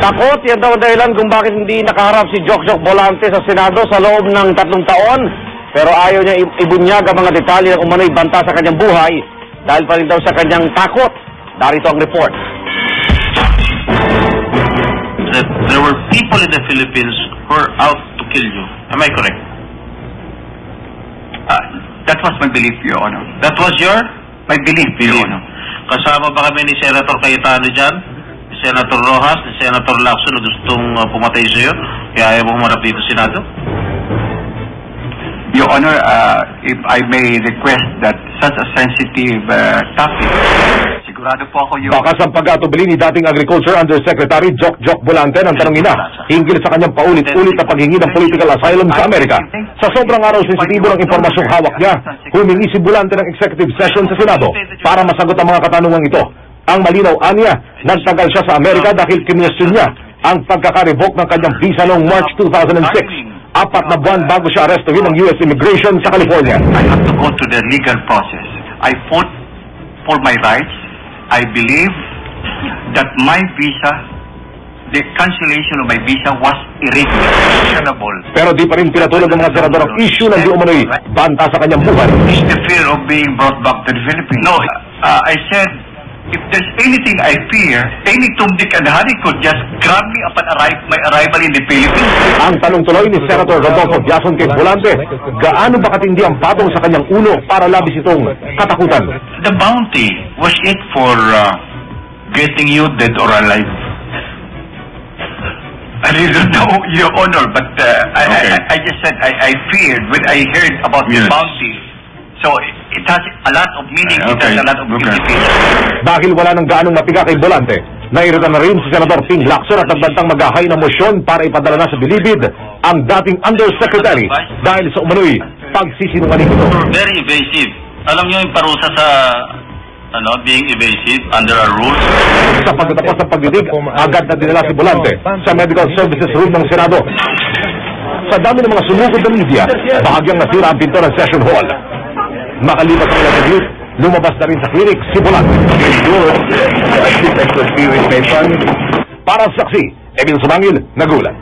Takot, yan daw dahilan kung bakit hindi nakaharap si Jokjok Volante sa Senado sa loob ng 3 taon. Pero ayaw niya ibunyag ang mga detalye ng umano'y banta sa kanyang buhay dahil pa rin daw sa kanyang takot. Darito ang report. That there were people in the Philippines who were out to kill you. Am I correct? That was my belief, Your Honor. That was your My belief, Your Honor. Kasama ba kami ni Senator Cayetano dyan? Ni Senator Rojas, ni Senator Lacson na gustong pumatay sa'yo? Kaya ayaw mo humarap dito sa Senado? Your Honor, if I may request that such a sensitive topic, sigurado po ako yung... Bakas ang pag-atubili ni dating Agriculture Undersecretary Jokjok Volante ng tanongin na hinggil sa kanyang paulit-ulit na paghingi ng political asylum sa Amerika. Sa sobrang araw sensitibo ng impormasyong hawak niya, humingi si Volante ng executive session sa Senado para masagot ang mga katanungan ito. Ang malinaw anya, nagtagal siya sa Amerika dahil kinwestiyon niya ang pagkaka-revoke ng kanyang visa noong March 2006. 4 na buwan bago siya arestuhin ng U.S. Immigration sa California. I have to go to the legal process. I fought for my rights. I believe that my visa, the cancellation of my visa was irreversible. Pero di pa rin pinatulog ng mga senador ang issue ng di umano'y banta sa kanyang buhay. It's the fear of being brought back to the Philippines. No, I said, if there's anything I fear, any Tom, Dick, and Harry could just grab me upon my arrival in the Philippines. Ang tanong tuloy ni Senator Rodolfo Biazon kay Volante, gaano ba katindi ang patong sa kanyang ulo para labis itong katakutan? The bounty, was it for getting you dead or alive? I don't know, Your Honor, but I just said I feared when I heard about the bounty. So it has a lot of meaning, it has a lot of implications. Dahil wala nang gaanong mapiga kay Volante, nairita na rin si Senador Ping Lacson at nagbantang maghahay ng motion para ipadala na sa bilibid ang dating Undersecretary dahil sa umano'y pagsisinungaling ito. Very evasive. Alam niyo yung parusa sa being evasive under our rules? Sa pagtatapos ng pagdidig, agad na dinala si Volante sa Medical Services Room ng Senado. Sa dami ng mga sumugod ng media, bahagyang nasira ang pinto ng session hall. Makalipas ang ilang saglit, lumabas na rin sa clinic si Volante. Para sa saksi, Emil Sumangil, nagulat.